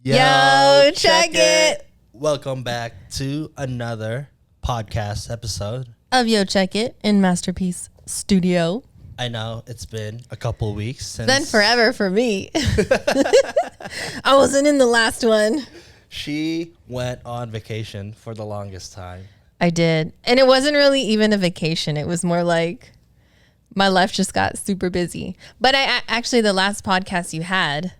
Yo, check it. Welcome back to another podcast episode Of Yo, check it in Masterpiece Studio. I know it's been a couple weeks since. It's been forever for me. I wasn't in the last one. She went on vacation for the longest time. I did. And it wasn't really even a vacation. It was more like my life just got super busy. But I actually, the last podcast you had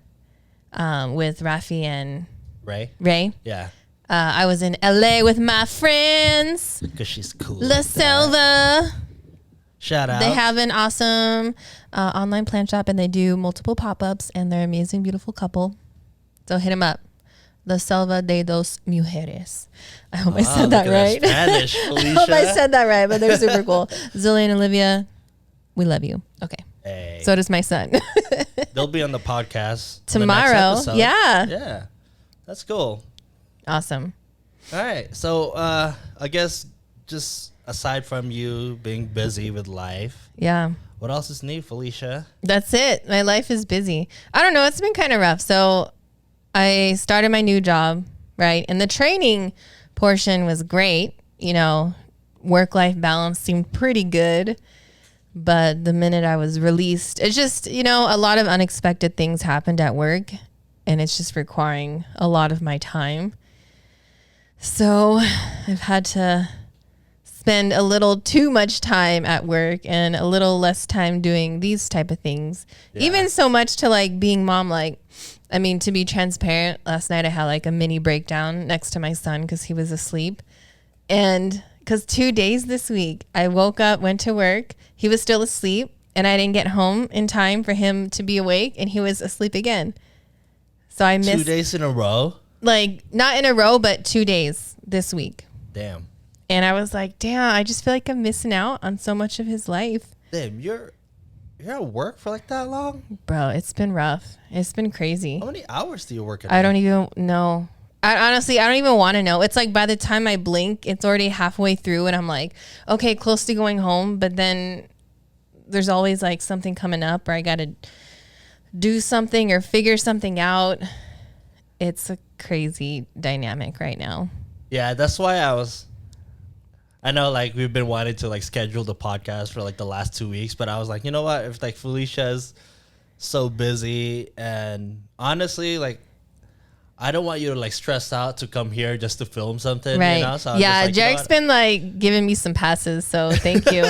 with Rafi and Ray. Yeah. I was in LA with my friends. Because she's cool. La Selva. Shout out. They have an awesome online plant shop and they do multiple pop-ups and they're an amazing, beautiful couple. So hit them up. La Selva de dos Mujeres. I hope I said that right. Spanish, I hope I said that right, but they're super cool. Zillian and Olivia, we love you. Okay. Hey. So does my son. They'll be on the podcast tomorrow. The Yeah. Yeah. That's cool. Awesome. All right. So I guess just aside from you being busy with life, Yeah. what else is new, Felicia? That's it. My life is busy. I don't know. It's been kind of rough. So I started my new job, right? And the training portion was great. You know, work-life balance seemed pretty good. But the minute I was released, it's just, you know, a lot of unexpected things happened at work. And it's just requiring a lot of my time. So I've had to spend a little too much time at work and a little less time doing these type of things. Yeah. Even so much to like being mom, like, I mean, to be transparent, last night I had like a mini breakdown next to my son because he was asleep. And because 2 days this week, I woke up, went to work, he was still asleep, and I didn't get home in time for him to be awake, and he was asleep again. So I missed 2 days in a row? Like, not in a row, but 2 days this week. Damn. And I was like, damn, I just feel like I'm missing out on so much of his life. Damn, you're at work for like that long? Bro, it's been rough. It's been crazy. How many hours do you work at? I don't even know. Honestly, I don't even want to know. It's like by the time I blink, it's already halfway through and I'm like, okay, close to going home. But then there's always like something coming up or I got to do something or figure something out. It's a crazy dynamic right now. Yeah, that's why I know like we've been wanting to like schedule the podcast for like the last 2 weeks, but I was like, you know what? If like Felicia's so busy and honestly, like I don't want you to like stress out to come here just to film something, right? You know? So yeah, like, JERiCK's been like giving me some passes, so thank you.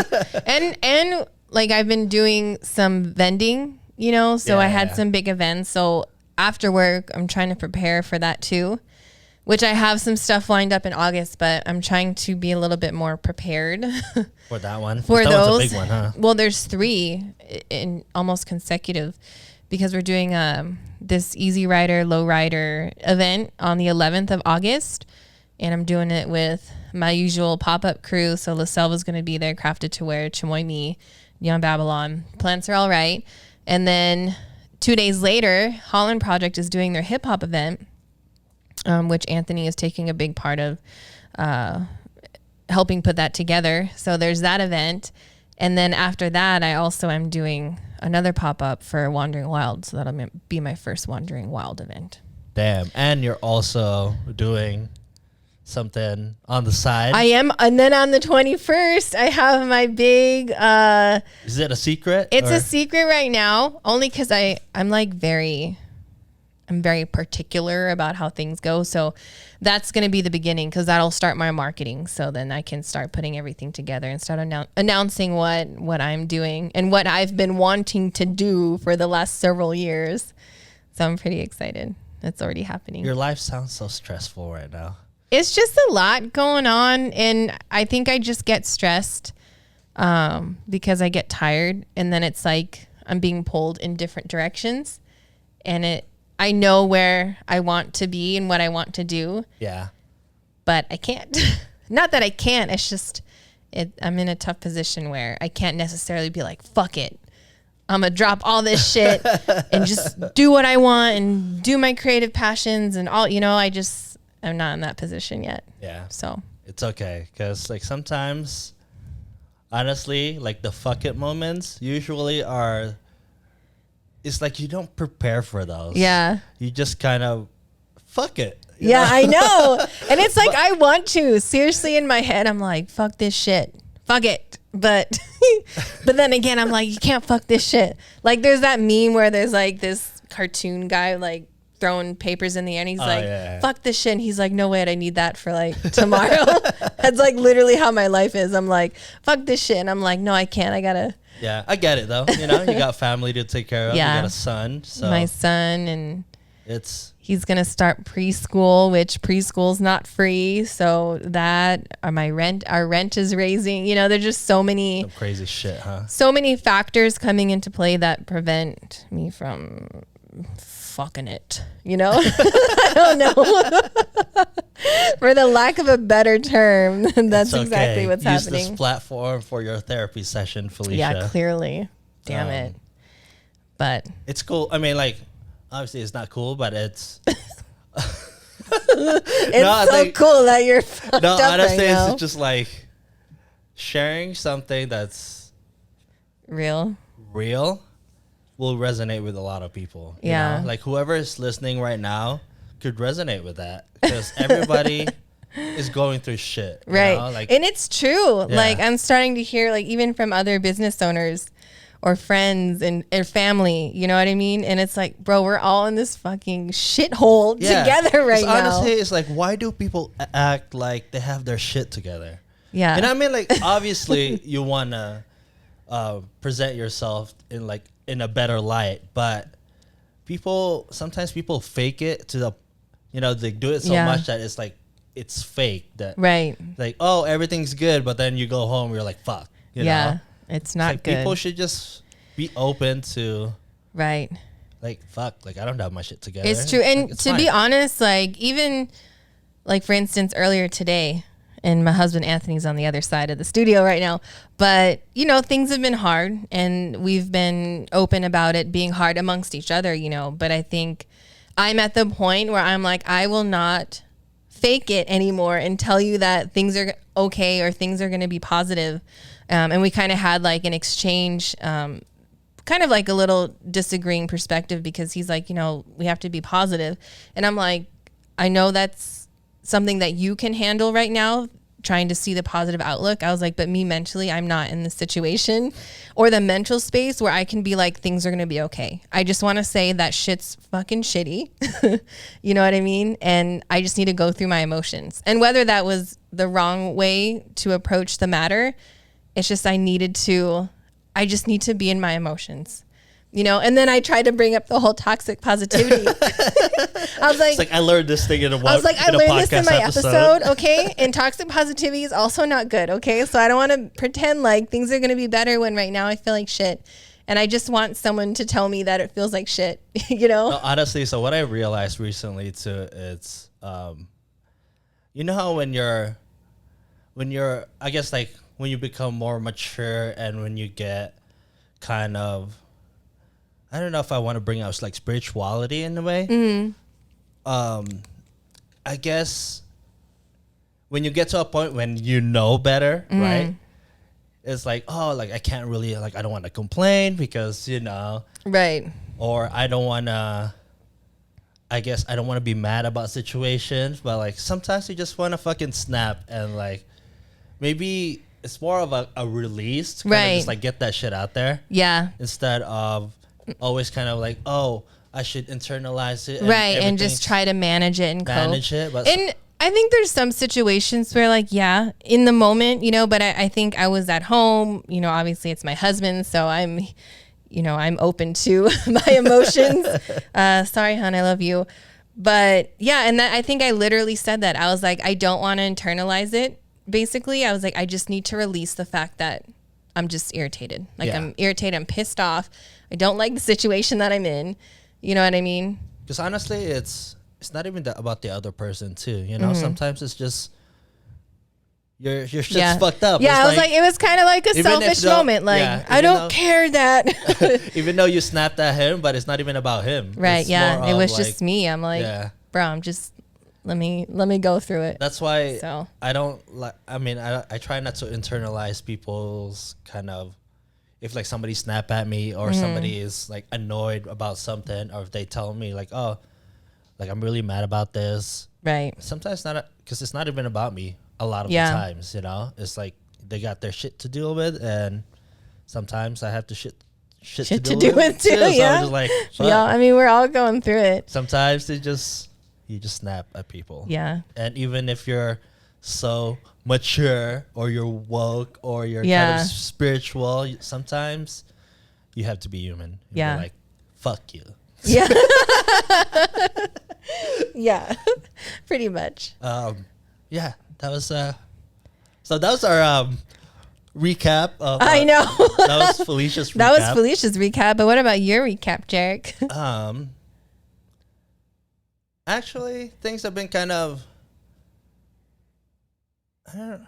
and like I've been doing some vending, you know, so I had some big events. So after work, I'm trying to prepare for that too, which I have some stuff lined up in August, but I'm trying to be a little bit more prepared. For that one? For that those. One's a big one, huh? Well, there's 3 in almost consecutive because we're doing this Easy Rider, Low Rider event on the 11th of August. And I'm doing it with my usual pop-up crew. So La Selva's going to be there, Crafted to Wear, Chamoy Me, Neon Babylon. Plants are all right. And then 2 days later, Holland Project is doing their hip-hop event, which Anthony is taking a big part of helping put that together. So there's that event. And then after that, I also am doing another pop-up for Wandering Wild. So that'll be my first Wandering Wild event. Damn. And you're also doing something on the side. I am. And then on the 21st, I have my big... Is it a secret? It's a secret right now, only because I'm very particular about how things go. So that's going to be the beginning because that'll start my marketing. So then I can start putting everything together and start announcing what I'm doing and what I've been wanting to do for the last several years. So I'm pretty excited. It's already happening. Your life sounds so stressful right now. It's just a lot going on. And I think I just get stressed because I get tired. And then it's like I'm being pulled in different directions. And I know where I want to be and what I want to do. Yeah. But I can't. Not that I can't. It's just I'm in a tough position where I can't necessarily be like, fuck it. I'm going to drop all this shit and just do what I want and do my creative passions and all, you know, I'm not in that position yet. Yeah. So it's okay. Because like sometimes, honestly, like the fuck it moments usually it's like you don't prepare for those. Yeah. You just kind of fuck it. Yeah, I know. And it's like, I want to. Seriously, in my head, I'm like, fuck this shit. Fuck it. But then again, I'm like, you can't fuck this shit. Like, there's that meme where there's like this cartoon guy like throwing papers in the air and he's fuck this shit. And he's like, no, wait, I need that for like tomorrow. That's like literally how my life is. I'm like, fuck this shit. And I'm like, no, I can't. I gotta. Yeah, I get it though. You know, you got family to take care of. Yeah. You got a son. So my son, and he's gonna start preschool, which preschool's not free. So that our rent is raising. You know, there's just so many some crazy shit, huh? So many factors coming into play that prevent me from fucking it. You know, I don't know. For the lack of a better term, that's exactly what's happening. Use this platform for your therapy session, Felicia. Yeah, clearly. Damn it. But it's cool. I mean, like, obviously it's not cool, but it's it's cool that you're fucked up honestly, right now. it's just like sharing something that's real will resonate with a lot you know? Like whoever is listening right now could resonate with that because everybody is going through shit, right? You know? Like, and it's true. Like I'm starting to hear, like even from other business owners or friends and family, you know what I mean? And it's like, bro, we're all in this fucking shithole together right now. Honestly, it's like, why do people act like they have their shit together? Yeah. You know what I mean? Like, obviously, you want to present yourself in a better light, but sometimes people fake it to the, you know, they do it so much that it's like, it's fake. That like, oh, everything's good, but then you go home, you're like, fuck. You know? It's not like good. People should just be open to like, fuck, like I don't have my shit together. It's true. And like, to be honest, like even like for instance, earlier today, and my husband Anthony's on the other side of the studio right now, but you know, things have been hard and we've been open about it being hard amongst each other, you know, but I think I'm at the point where I'm like, I will not fake it anymore and tell you that things are okay or things are going to be positive. And we kind of had like an exchange, kind of like a little disagreeing perspective because he's like, you know, we have to be positive. And I'm like, I know that's something that you can handle right now, trying to see the positive outlook. I was like, but me mentally, I'm not in the situation or the mental space where I can be like, things are going to be okay. I just want to say that shit's fucking shitty. You know what I mean? And I just need to go through my emotions. And whether that was the wrong way to approach the matter, it's just I just need to be in my emotions, you know? And then I tried to bring up the whole toxic positivity. I was like, it's like I learned this thing in a I learned this in my episode, okay? And toxic positivity is also not good, okay? So I don't want to pretend like things are going to be better when right now I feel like shit. And I just want someone to tell me that it feels like shit, you know? No, honestly, so what I realized recently too, it's, you know how when you're, I guess like, when you become more mature and when you get kind of, I don't know if I want to bring out like spirituality in a way. Mm-hmm. I guess when you get to a point when you know better, right? It's like, oh, like I can't really, like I don't want to complain because, you know. Right. Or I don't want to, I guess I don't want to be mad about situations, but like sometimes you just want to fucking snap and like maybe it's more of a release to kind of just like get that shit out there. Yeah. Instead of always kind of like, oh, I should internalize it. And just try to manage it and manage it. But and I think there's some situations where like, yeah, in the moment, you know, but I think I was at home, you know, obviously it's my husband. So I'm open to my emotions. Sorry, hon, I love you. But yeah, and I think I literally said that. I was like, I don't want to internalize it. Basically, I was like, I just need to release the fact that I'm just irritated. Like I'm irritated. I'm pissed off. I don't like the situation that I'm in. You know what I mean? Because honestly, it's not even about the other person too. You know, sometimes it's just your shit's fucked up. Yeah, I was like, it was kind of like a selfish moment. Like I don't care that. Even though you snapped at him, but it's not even about him. Right? It's it was just me. I'm like, bro, I'm just. Let me go through it. That's why I don't like. I mean, I try not to internalize people's kind of, if like somebody snap at me or somebody is like annoyed about something, or if they tell me like, oh, Like, I'm really mad about this. Right. Sometimes not, because it's not even about me a lot of the times, you know? It's like they got their shit to deal with, and sometimes I have to shit to deal with too. Yeah. So I'm just like, fuck. Yeah, I mean, we're all going through it. Sometimes you just snap at people. Yeah. And even if you're so mature or you're woke or you're kind of spiritual, sometimes you have to be human. Be like, fuck you. Yeah. Yeah. Pretty much. Yeah, that was so that was our recap of I know. That was Felicia's recap. That was Felicia's recap, but what about your recap, JERiCK? Actually, things have been kind of, I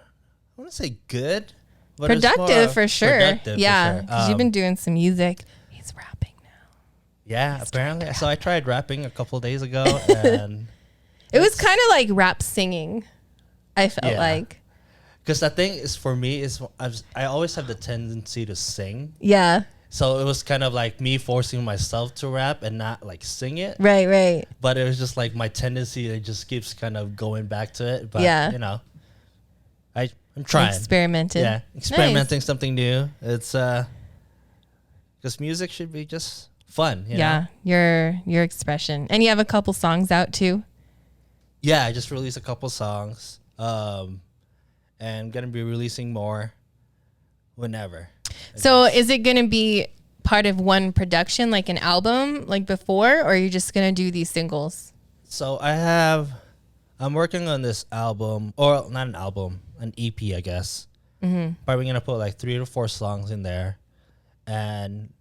want to say good, but productive for sure. Productive, yeah, for because you've been doing some music. He's rapping now. Yeah, apparently. So I tried rapping a couple of days ago, and it was kind of like rap singing. I felt like, because the thing is, for me, is I always have the tendency to sing. Yeah. So it was kind of like me forcing myself to rap and not like sing it. Right, right. But it was just like my tendency, it just keeps kind of going back to it. But you know, I'm trying. Experimenting. Yeah, experimenting something new. It's because music should be just fun. You know? your expression, and you have a couple songs out too. Yeah, I just released a couple songs, and gonna be releasing more whenever. So is it gonna be part of one production, like an album, like before, or are you just gonna do these singles? So I'm working on this album, or not an album, an EP, I guess. Mm-hmm. Probably gonna put like 3 to 4 songs in there, and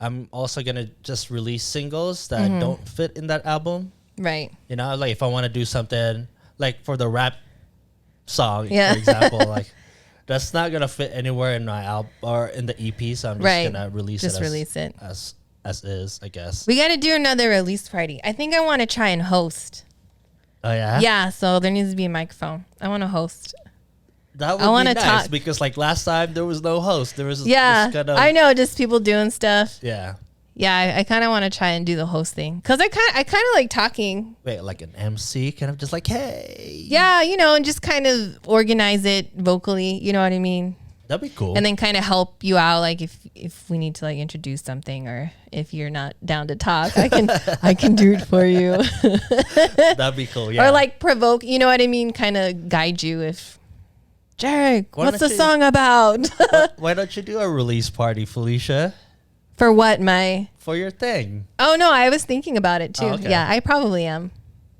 I'm also gonna just release singles that don't fit in that album. Right. You know, like if I want to do something like for the rap song, for example, like that's not gonna fit anywhere in my album or in the EP. So I'm just gonna release it as is, I guess. We got to do another release party. I think I want to try and host. Oh yeah. Yeah. So there needs to be a microphone. I want to host. That would be nice because like last time there was no host. There was I know, just people doing stuff. Yeah. Yeah, I kind of want to try and do the hosting because I kind of like talking. Wait, like an MC, kind of just like, hey. Yeah, you know, and just kind of organize it vocally. You know what I mean? That'd be cool. And then kind of help you out, like if we need to like introduce something, or if you're not down to talk, I can do it for you. That'd be cool. Yeah. Or like provoke. You know what I mean? Kind of guide you if. JERiCK, what's the song about? Why don't you do a release party, Felicia? For what, For your thing. Oh, no, I was thinking about it, too. Oh, okay. Yeah, I probably am.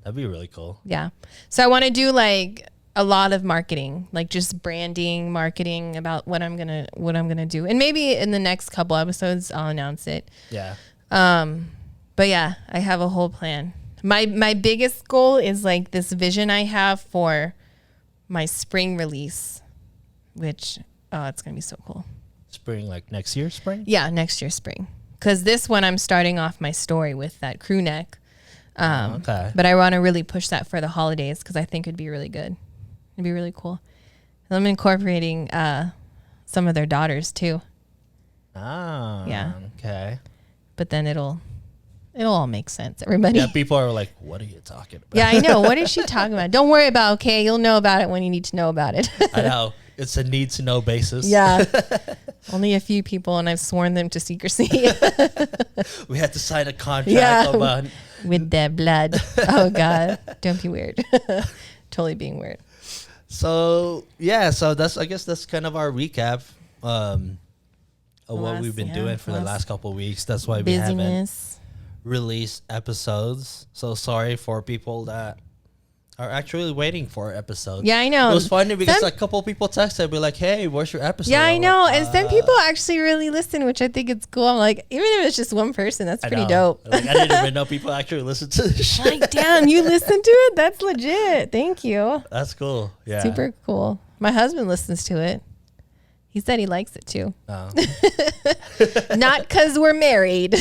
That'd be really cool. Yeah. So I want to do, like, a lot of marketing, like just branding, marketing about what I'm gonna do. And maybe in the next couple episodes, I'll announce it. Yeah. But, yeah, I have a whole plan. My biggest goal is, like, this vision I have for my spring release, which, it's going to be so cool. Spring, like next year spring? Yeah, next year spring. Because this one, I'm starting off my story with that crew neck. Okay. But I want to really push that for the holidays because I think it'd be really good. It'd be really cool. And I'm incorporating some of their daughters too. Ah. Yeah. Okay. But then it'll all make sense. Everybody. Yeah, people are like, what are you talking about? Yeah, I know. What is she talking about? Don't worry about, okay? You'll know about it when you need to know about it. I know. It's a need to know basis. Yeah. Only a few people, and I've sworn them to secrecy. We had to sign a contract about with their blood. Oh God. Don't be weird. Totally being weird. So yeah, so I guess that's kind of our recap of what we've been doing for the last couple of weeks. That's why we haven't released episodes. So sorry for people that are actually waiting for episodes. Yeah, I know. It was funny because a couple people texted, be like, "Hey, where's your episode?" Yeah, I know. Like, and some people actually really listen, which I think it's cool. I'm like, even if it's just one person, that's pretty dope. Like, I didn't even know people actually listen to this shit. Like, damn, you listen to it? That's legit. Thank you. That's cool. Yeah. Super cool. My husband listens to it. He said he likes it too. Oh. Not because we're married.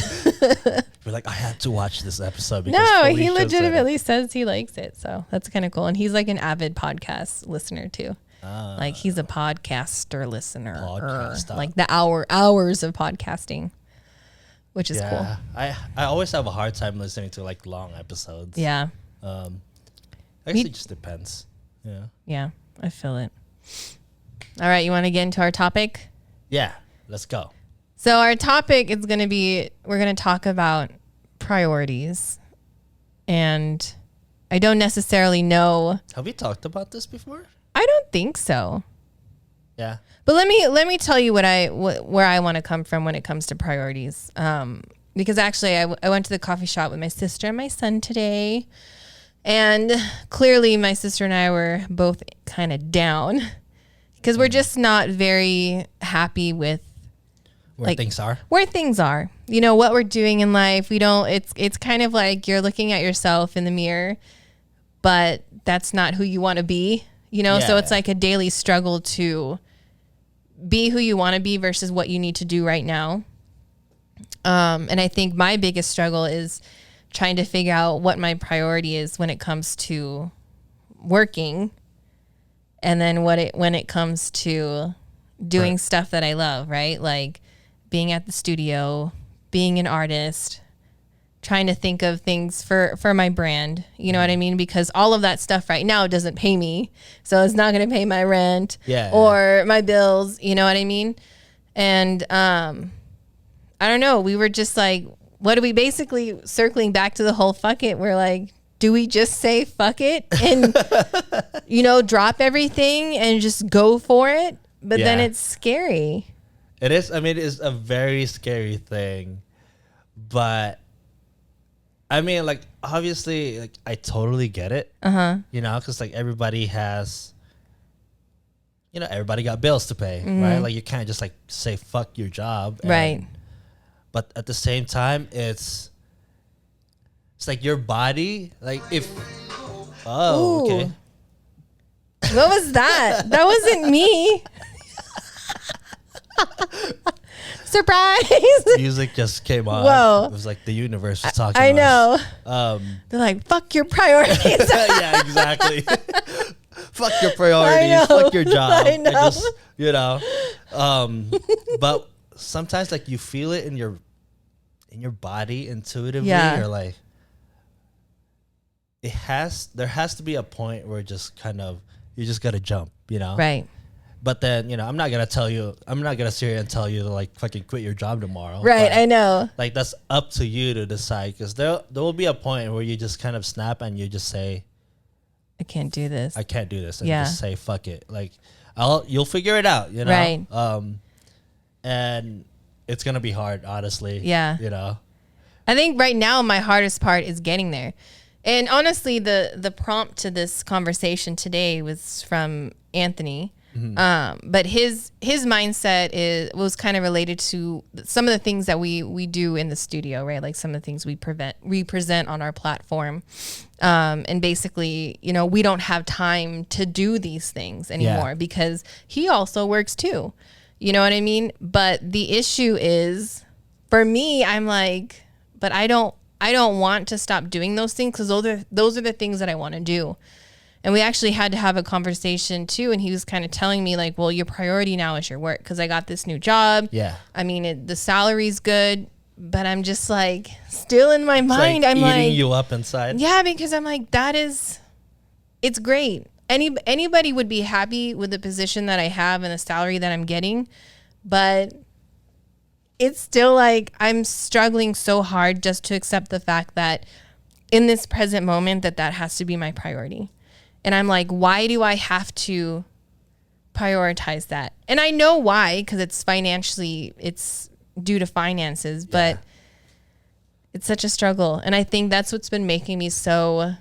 We're like, I had to watch this episode. No, he legitimately says he likes it. So that's kind of cool. And he's like an avid podcast listener too. Like he's a podcaster listener. Like the hours of podcasting. which is cool. I always have a hard time listening to like long episodes. Yeah. I guess it just depends. Yeah. Yeah, I feel it. All right, you want to get into our topic? Yeah, let's go. So our topic is going to be, we're going to talk about priorities. And I don't necessarily know. Have we talked about this before? I don't think so. Yeah. But let me tell you where I want to come from when it comes to priorities. Because actually I went to the coffee shop with my sister and my son today. And clearly my sister and I were both kind of down because we're just not very happy with where things are. Where things are. You know, what we're doing in life. It's kind of like you're looking at yourself in the mirror, but that's not who you want to be, you know? So it's like a daily struggle to be who you want to be versus what you need to do right now. And I think my biggest struggle is trying to figure out what my priority is when it comes to working, and then when it comes to doing stuff that I love, right? Like being at the studio, being an artist, trying to think of things for my brand, you know what I mean? Because all of that stuff right now doesn't pay me. So it's not going to pay my rent or my bills, you know what I mean? And I don't know, we were just like, what do we basically circling back to the whole fuck it? We're like, do we just say fuck it and, you know, drop everything and just go for it? But then it's scary. It is. I mean, it is a very scary thing. But I mean, like, obviously, like, I totally get it. You know, because like everybody has, you know, everybody got bills to pay, right? Like you can't just like say fuck your job. Right. But at the same time, it's like your body, like if, Ooh. Okay. What was that? That wasn't me. Surprise. Music just came on. Whoa. It was like the universe was talking I to know. us. They're like, fuck your priorities. Yeah, exactly. Fuck your priorities. Fuck your job. I know. And just, you know. But sometimes like you feel it in your body intuitively. Yeah. You're like, there has to be a point where just kind of you just gotta jump, you know. Right. But then, you know, I'm not gonna sit here and tell you to like fucking quit your job tomorrow. Right, but, I know. like that's up to you to decide, because there will be a point where you just kind of snap and you just say, I can't do this. I can't do this, and just say fuck it. Like you'll figure it out, you know. Right. And it's gonna be hard, honestly. Yeah. You know. I think right now my hardest part is getting there. And honestly, the prompt to this conversation today was from Anthony. But his mindset was kind of related to some of the things that we do in the studio, right? Like some of the things we present on our platform. And basically, you know, we don't have time to do these things anymore because he also works too. You know what I mean? But the issue is, for me, I'm like, but I don't want to stop doing those things because those are the things that I want to do. And we actually had to have a conversation too. And he was kind of telling me like, well, your priority now is your work because I got this new job. Yeah. I mean, the salary's good, but I'm just like still in my mind. Like I'm eating like, you up inside. Yeah, because I'm like, it's great. Anybody would be happy with the position that I have and the salary that I'm getting, but it's still like I'm struggling so hard just to accept the fact that in this present moment that has to be my priority. And I'm like, why do I have to prioritize that? And I know why, because it's due to finances, but it's such a struggle. And I think that's what's been making me so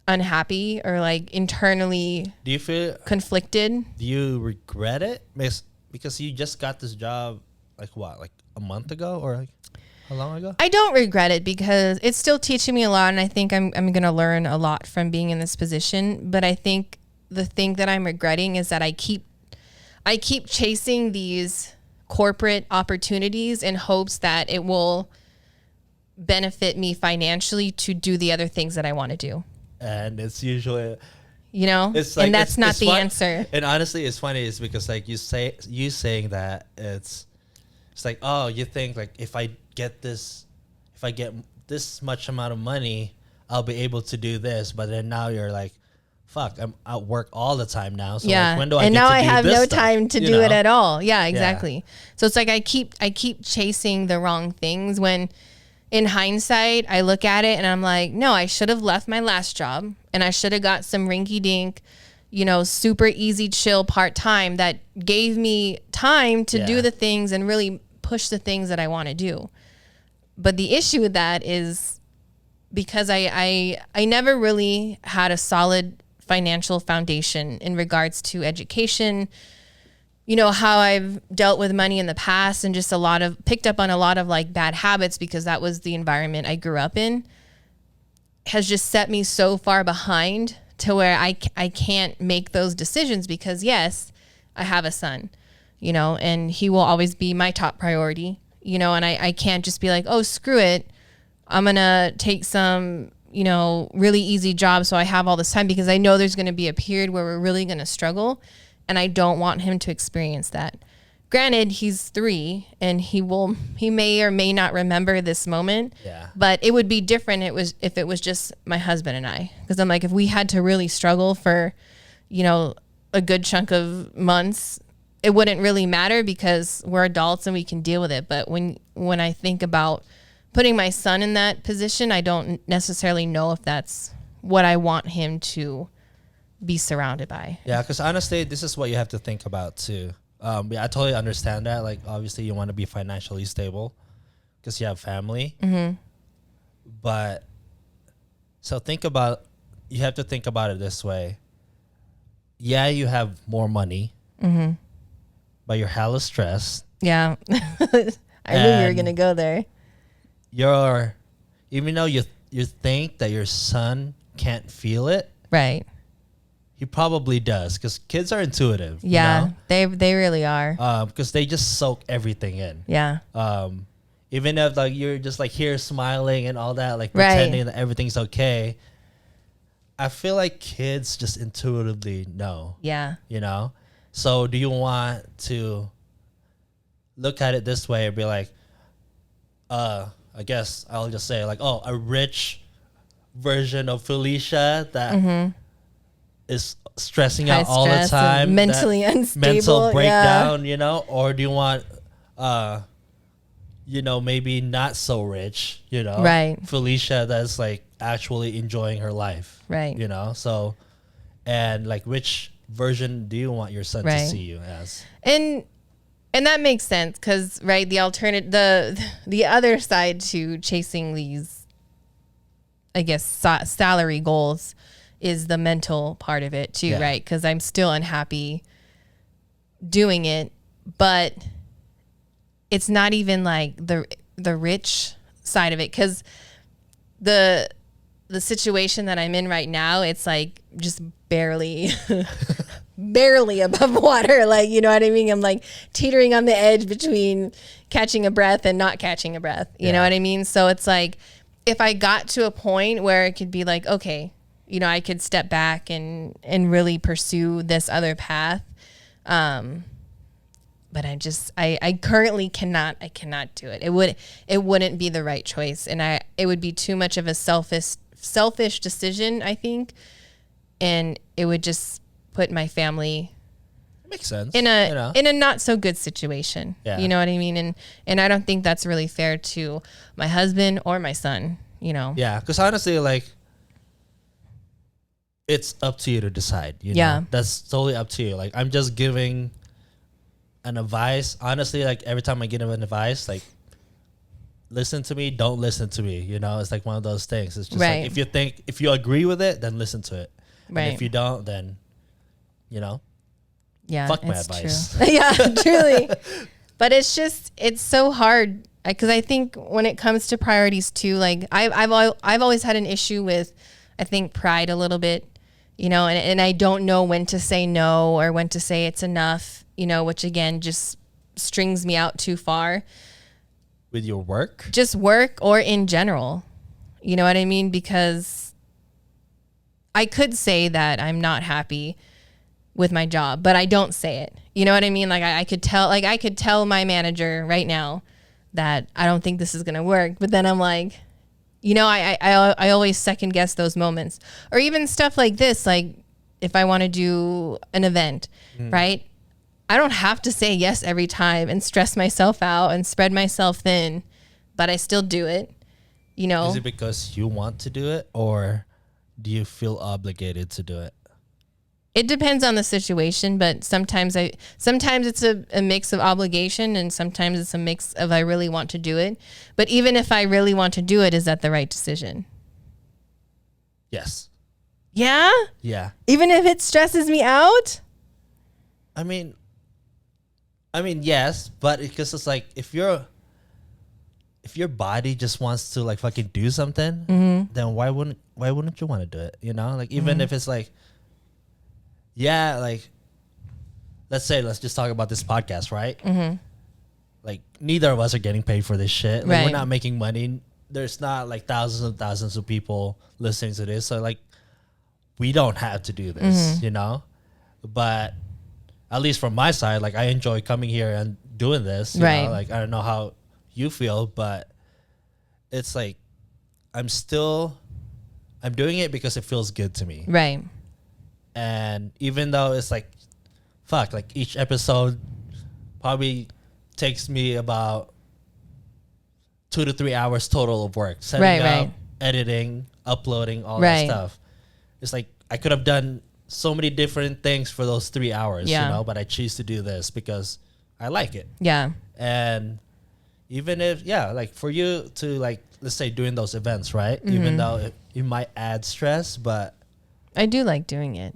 unhappy or like internally conflicted. Do you regret it? Because you just got this job like a month ago or like how long ago? I don't regret it because it's still teaching me a lot, and I think I'm going to learn a lot from being in this position. But I think the thing that I'm regretting is that I keep chasing these corporate opportunities in hopes that it will benefit me financially to do the other things that I want to do. And it's usually, you know, it's like, and that's not the answer. And honestly, it's funny is because like you saying that It's like, oh, you think like if I get this much amount of money, I'll be able to do this. But then now you're like, fuck, I'm at work all the time now. So like, when do I and get now to I do have this no stuff? time to You do it know? at all. Yeah, exactly. So it's like I keep chasing the wrong things when in hindsight I look at it and I'm like, no, I should have left my last job and I should have got some rinky dink, super easy chill part-time that gave me time to do the things and really push the things that I want to do. But the issue with that is because I never really had a solid financial foundation in regards to education, how I've dealt with money in the past and just picked up on a lot of like bad habits because that was the environment I grew up in, has just set me so far behind to where I can't make those decisions because yes, I have a son, and he will always be my top priority, and I can't just be like, oh, screw it. I'm going to take some, really easy job so I have all this time because I know there's going to be a period where we're really going to struggle and I don't want him to experience that. Granted, he's 3 and he may or may not remember this moment, but it would be different if it was just my husband and I. Because I'm like, if we had to really struggle for, a good chunk of months, it wouldn't really matter because we're adults and we can deal with it. But when I think about putting my son in that position, I don't necessarily know if that's what I want him to be surrounded by. Yeah, because honestly, this is what you have to think about too. I totally understand that. Like, obviously, you want to be financially stable because you have family. Mm-hmm. But so you have to think about it this way. Yeah, you have more money, but you're hella stressed. Yeah. I knew you were going to go there. Even though you think that your son can't feel it, right? He probably does because kids are intuitive. Yeah, they really are. Because they just soak everything in. Yeah. Even if like you're just like here smiling and all that, like pretending that everything's okay. I feel like kids just intuitively know. Yeah. So do you want to look at it this way and be like, I guess I'll just say like, oh, a rich version of Felicia that is stressing out all the time, mentally unstable, mental breakdown, or do you want, maybe not so rich, right? Felicia that's like actually enjoying her life, right? So, and like which version do you want your son to see you as? And that makes sense because, right, the other side to chasing these, I guess, salary goals is the mental part of it too, right? Because I'm still unhappy doing it, but it's not even like the rich side of it because the situation that I'm in right now, it's like just barely above water. Like, you know what I mean? I'm like teetering on the edge between catching a breath and not catching a breath. You know what I mean? So it's like, if I got to a point where it could be like, okay, I could step back and really pursue this other path. But I currently cannot do it. It wouldn't be the right choice. And it would be too much of a selfish decision, I think. And it would just put my family makes sense in a not so good situation. You know what I mean? And I don't think that's really fair to my husband or my son, Yeah, because honestly, like, it's up to you to decide. That's totally up to you. Like, I'm just giving an advice. Honestly, like every time I give an advice, like, listen to me, don't listen to me. It's like one of those things. It's just like if you agree with it, then listen to it. Right. And if you don't, then fuck my advice. Yeah, truly. But it's so hard because I think when it comes to priorities too, like I've always had an issue with, I think, pride a little bit, and I don't know when to say no or when to say it's enough, which again just strings me out too far. With your work? Just work or in general. You know what I mean? Because I could say that I'm not happy with my job, but I don't say it. You know what I mean? Like I could tell my manager right now that I don't think this is gonna work. But then I'm like, you know, I always second guess those moments. Or even stuff like this, like if I want to do an event, right? I don't have to say yes every time and stress myself out and spread myself thin, but I still do it. You know? Is it because you want to do it, or do you feel obligated to do it? It depends on the situation, but sometimes it's a mix of obligation, and sometimes it's a mix of I really want to do it. But even if I really want to do it, is that the right decision? Yes. Yeah? Yeah. Even if it stresses me out? I mean, yes, but because it's like if your body just wants to like fucking do something, then why wouldn't you want to do it? You know, like even if it's like, yeah, like let's just talk about this podcast, right? Like neither of us are getting paid for this shit. Like, Right. we're not making money. There's not like thousands of people listening to this, so like we don't have to do this, you know. But at least from my side, like I enjoy coming here and doing this. You Right. know? Like I don't know how you feel, but it's like I'm doing it because it feels good to me. Right. And even though it's like, fuck, like each episode probably takes me about 2 to 3 hours total of work. Setting up, editing, uploading, all that stuff. It's like I could have done so many different things for those 3 hours, you know, but I choose to do this because I like it. Yeah. And even if, like for you to like, let's say doing those events, right? Even though it might add stress, but I do like doing it.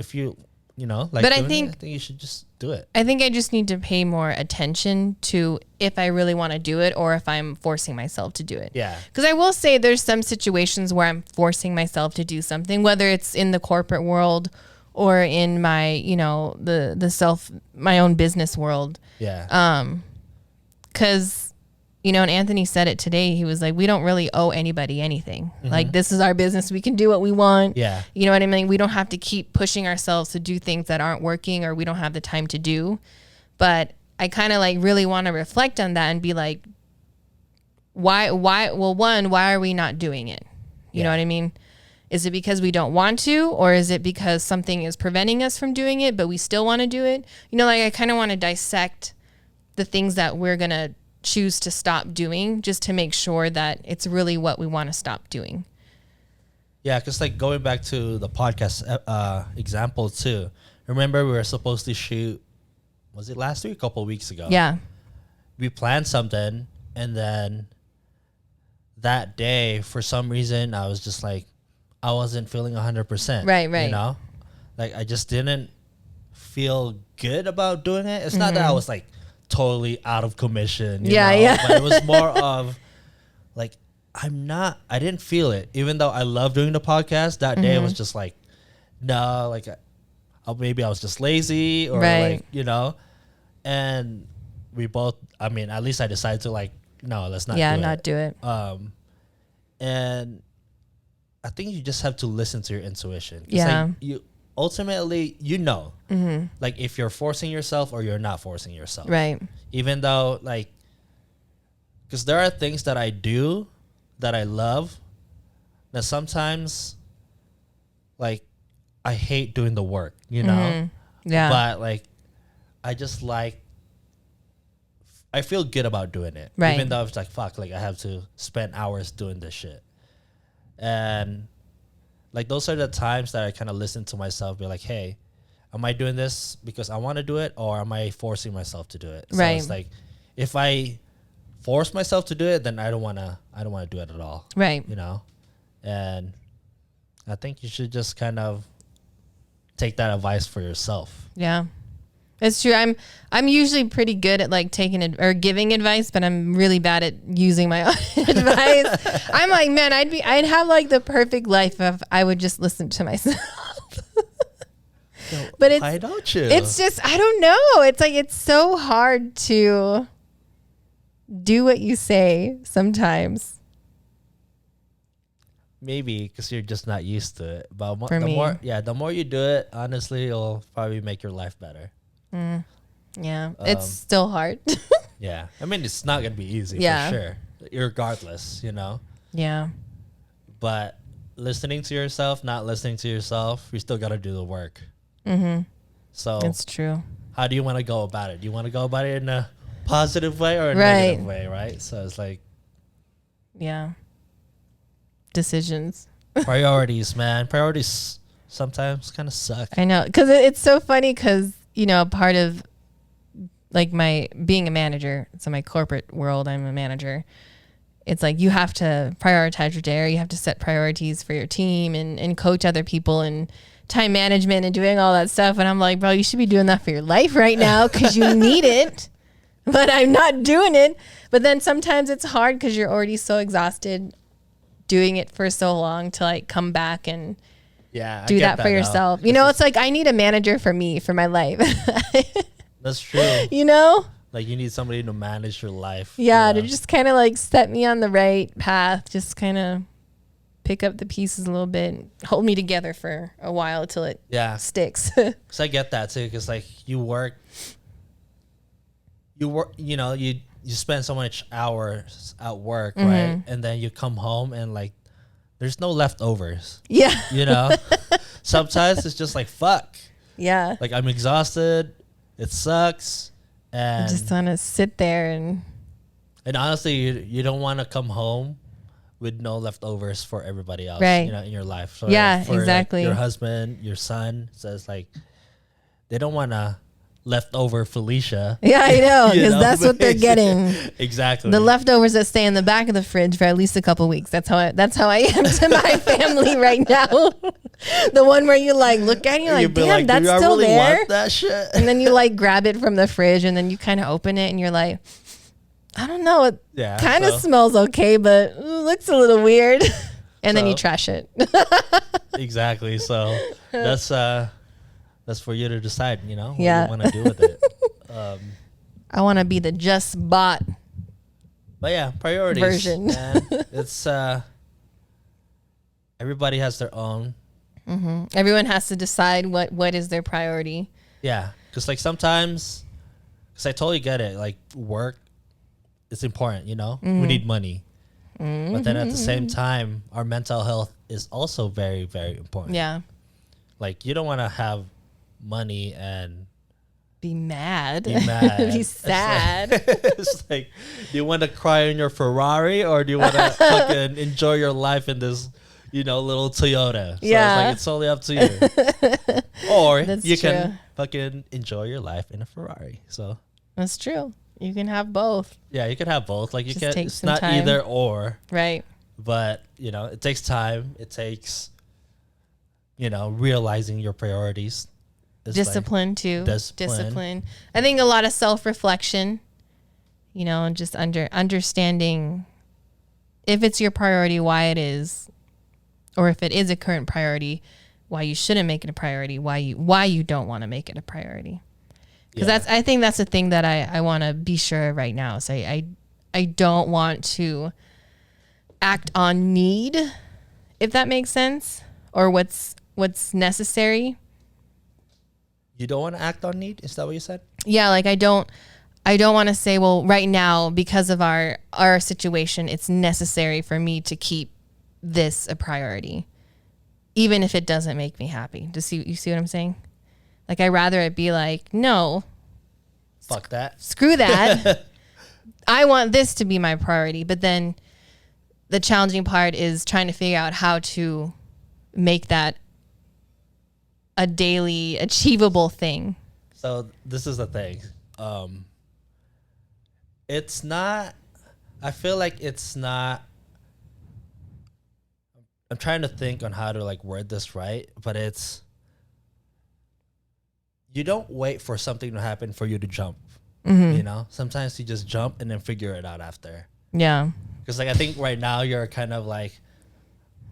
if you know, like, but I think you should just do it. I think I just need to pay more attention to if I really want to do it or if I'm forcing myself to do it. Yeah. Because I will say there's some situations where I'm forcing myself to do something, whether it's in the corporate world or in my, you know, my own business world. Yeah. Because, you know, and Anthony said it today. He was like, we don't really owe anybody anything. Like, this is our business. We can do what we want. Yeah. You know what I mean? We don't have to keep pushing ourselves to do things that aren't working or we don't have the time to do. But I kind of like really want to reflect on that and be like, why are we not doing it? You know what I mean? Is it because we don't want to, or is it because something is preventing us from doing it, but we still want to do it? You know, like I kind of want to dissect the things that we're going to choose to stop doing just to make sure that it's really what we want to stop doing. Yeah, because like going back to the podcast example too, remember we were supposed to shoot, was it last week, a couple of weeks ago? Yeah. We planned something, and then that day, for some reason, I was just like, I wasn't feeling 100%. Right. You know? Like I just didn't feel good about doing it. It's not that I was like totally out of commission. You know? But it was more of like, I didn't feel it. Even though I love doing the podcast, that day it was just like, no, like maybe I was just lazy or like, you know, and we both, I mean, at least I decided to like, no, let's not do it. And I think you just have to listen to your intuition. Yeah. Like you ultimately, you know, like if you're forcing yourself or you're not forcing yourself. Right. Even though like, because there are things that I do that I love that sometimes like I hate doing the work, you know? Yeah. But like, I just like, I feel good about doing it. Right. Even though it's like, fuck, like I have to spend hours doing this shit. And like, those are the times that I kind of listen to myself, be like, hey, am I doing this because I want to do it, or am I forcing myself to do it? So Right. it's like, if I force myself to do it, then I don't want to do it at all. Right. You know? And I think you should just kind of take that advice for yourself. Yeah. It's true. I'm usually pretty good at like taking it or giving advice, but I'm really bad at using my own advice. I'm like, man, I'd have like the perfect life if I would just listen to myself. But why don't you? It's just, I don't know. It's like, it's so hard to do what you say sometimes. Maybe because you're just not used to it. But For me. the more you do it, honestly, it'll probably make your life better. Yeah. It's still hard. Yeah. I mean, it's not going to be easy Yeah. for sure, regardless, you know? Yeah. But listening to yourself, not listening to yourself, you still got to do the work. So It's true. how do you want to go about it? Do you want to go about it in a positive way or a Right. negative way, right? So it's like Yeah. Decisions. priorities, man. Priorities sometimes kind of suck. I know. Because it's so funny because, you know, part of like my being a manager, so my corporate world, I'm a manager. It's like you have to prioritize your day, or you have to set priorities for your team and coach other people and time management and doing all that stuff. And I'm like, bro, you should be doing that for your life right now because you need it. But I'm not doing it. But then sometimes it's hard because you're already so exhausted doing it for so long to like come back and do that for yourself. You know, it's like I need a manager for me, for my life. That's true. You know? Like you need somebody to manage your life. Yeah, you know? to just kind of like set me on the right path, just kind of pick up the pieces a little bit, hold me together for a while till it sticks. Because I get that too. Because like you work, you know, you spend so much hours at work, right? And then you come home and like there's no leftovers. Yeah. You know, sometimes it's just like fuck. Yeah. Like I'm exhausted. It sucks. And I just want to sit there and honestly, you don't want to come home with no leftovers for everybody else, Right. you know, in your life. So Yeah, for, like, exactly. your husband, your son, so it's like they don't want to leftover Felicia. yeah, I know, You because know, that's what they're getting. Exactly. The leftovers that stay in the back of the fridge for at least a couple weeks. That's how I am to my family right now. The one where you like look at it, you're like, damn, that's do I still really there. want that shit? And then you like grab it from the fridge and then you kind of open it and you're like, I don't know, it kind of smells okay, but looks a little weird. And then you trash it. Exactly. So that's for you to decide, you know, what Yeah. you want to do with it. I want to be the just bought But yeah, priorities version. Man. It's everybody has their own. Everyone has to decide what is their priority. Yeah, because like sometimes, because I totally get it. Like work, it's important. You know, we need money, but then at the same time, our mental health is also very, very important. Yeah. Like you don't want to have money and Be mad. be mad, Be sad. It's like, do you want to cry in your Ferrari or do you want to fucking enjoy your life in this, you know, little Toyota? So Yeah. it's like it's totally up to you. Or That's you true. can fucking enjoy your life in a Ferrari. So That's true. You can have both. yeah, you can have both. Like you Just can. take It's some not time. either or, Right. but you know, it takes time. It takes, you know, realizing your priorities. It's like- Discipline too. Discipline. Discipline. I think a lot of self-reflection, you know, and just understanding if it's your priority, why it is, or if it is a current priority, why you shouldn't make it a priority, why you don't want to make it a priority. Because I think that's the thing that I want to be sure of right now. So I don't want to act on need, if that makes sense, or what's necessary. You don't want to act on need? Is that what you said? Yeah, like I don't want to say, well, right now because of our situation, it's necessary for me to keep this a priority, even if it doesn't make me happy. You see what I'm saying? Like I'd rather it be like, no, Fuck that. screw that. I want this to be my priority. But then the challenging part is trying to figure out how to make that a daily achievable thing. So this is the thing. It's not. I feel like it's not. I'm trying to think on how to like word this right, but it's. You don't wait for something to happen for you to jump. You know, sometimes you just jump and then figure it out after. Yeah. Because like I think right now you're kind of like,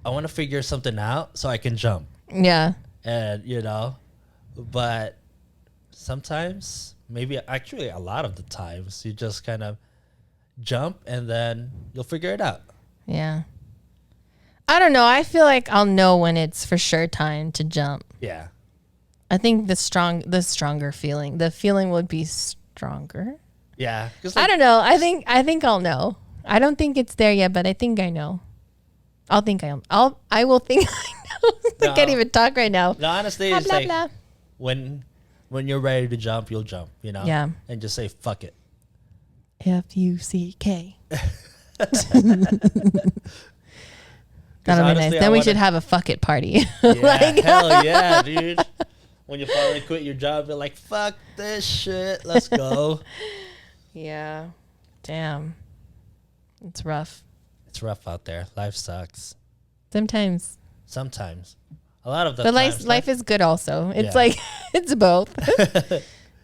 I want to figure something out so I can jump. Yeah. And you know, but sometimes, maybe actually a lot of the times, you just kind of jump and then you'll figure it out. Yeah. I don't know. I feel like I'll know when it's for sure time to jump. Yeah. I think the stronger feeling. The feeling would be stronger. Yeah. I don't know. I think I'll know. I don't think it's there yet, but I think I know. I will think I know. I can't even talk right now. No, honestly, blah, it's blah, like blah. when you're ready to jump, you'll jump, you know? Yeah. And just say, fuck it. F-U-C-K. Because That'll be nice. Then we should have a fuck it party. Yeah, hell yeah, dude. When you finally quit your job, you're like, fuck this shit. Let's go. Yeah. Damn. It's rough. It's rough out there. Life sucks. Sometimes. A lot of the But times. life is good also. It's Yeah. like, it's both.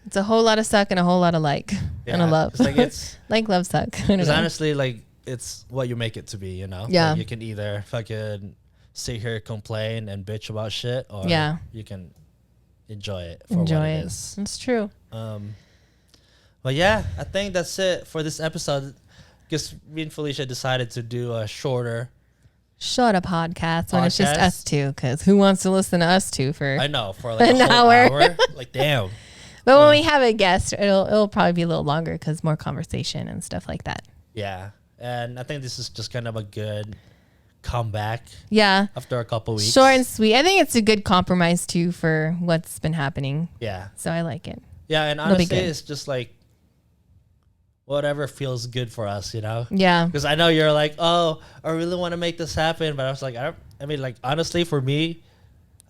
It's a whole lot of suck and a whole lot of like. And a love. It's like it's... like love suck. I don't Because know. honestly, like, it's what you make it to be, you know? Yeah. Like, you can either fucking sit here, complain, and bitch about shit, or Yeah. you can enjoy it for what it is. It's true. But yeah, I think that's it for this episode. Because me and Felicia decided to do a shorter podcast when it's just us two. Because who wants to listen to us two for? I know, for like an a whole hour. hour. Like, damn. But when we have a guest, it'll probably be a little longer because more conversation and stuff like that. Yeah. And I think this is just kind of a good comeback Yeah. after a couple weeks. Short and sweet. I think it's a good compromise too for what's been happening. Yeah. So I like it. Yeah, and It'll be honestly, good. it's just like whatever feels good for us, you know? Yeah. Because I know you're like, oh, I really want to make this happen. But I was like, I mean, like, honestly, for me,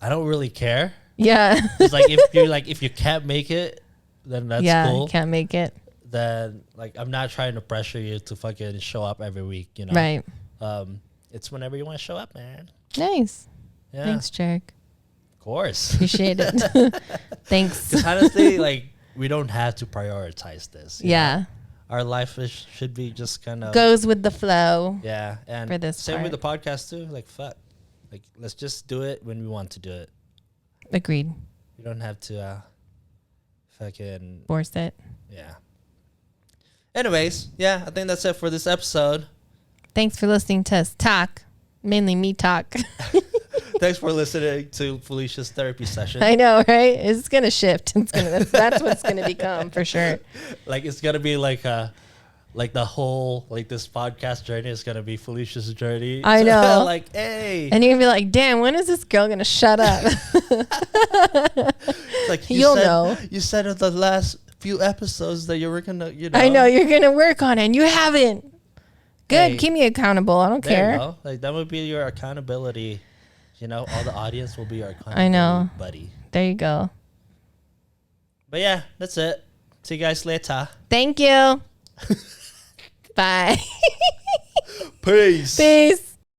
I don't really care. Yeah. It's like, if you can't make it, then that's cool. Can't make it. Then, like, I'm not trying to pressure you to fucking show up every week, you know? Right. It's whenever you want to show up, man. Nice. Yeah. Thanks, JERiCK. Of course. Appreciate it. Thanks. Because honestly, like, we don't have to prioritize this. you Yeah. know? Our life should be just kind of... Goes with the flow. Yeah. And for this same with the podcast, too. Like, fuck. Like, let's just do it when we want to do it. Agreed. We don't have to fucking... Force it. Yeah. Anyways, yeah, I think that's it for this episode. Thanks for listening to us talk. Mainly me talk. Thanks for listening to Felicia's therapy session. I know, right? It's gonna shift. That's what it's gonna become for sure. Like, it's gonna be like the whole, like, this podcast journey is gonna be Felicia's journey. I know. Like, hey. And you're gonna be like, damn, when is this girl gonna shut up? It's like, You'll know. You said in the last few episodes that you were gonna, you know. I know you're gonna work on it and you haven't. Good, Hey, keep me accountable. I don't there care. you go. Like, that would be your accountability. You know, all the audience will be your accountability I know. buddy. There you go. But yeah, that's it. See you guys later. Thank you. Bye. Peace. Peace.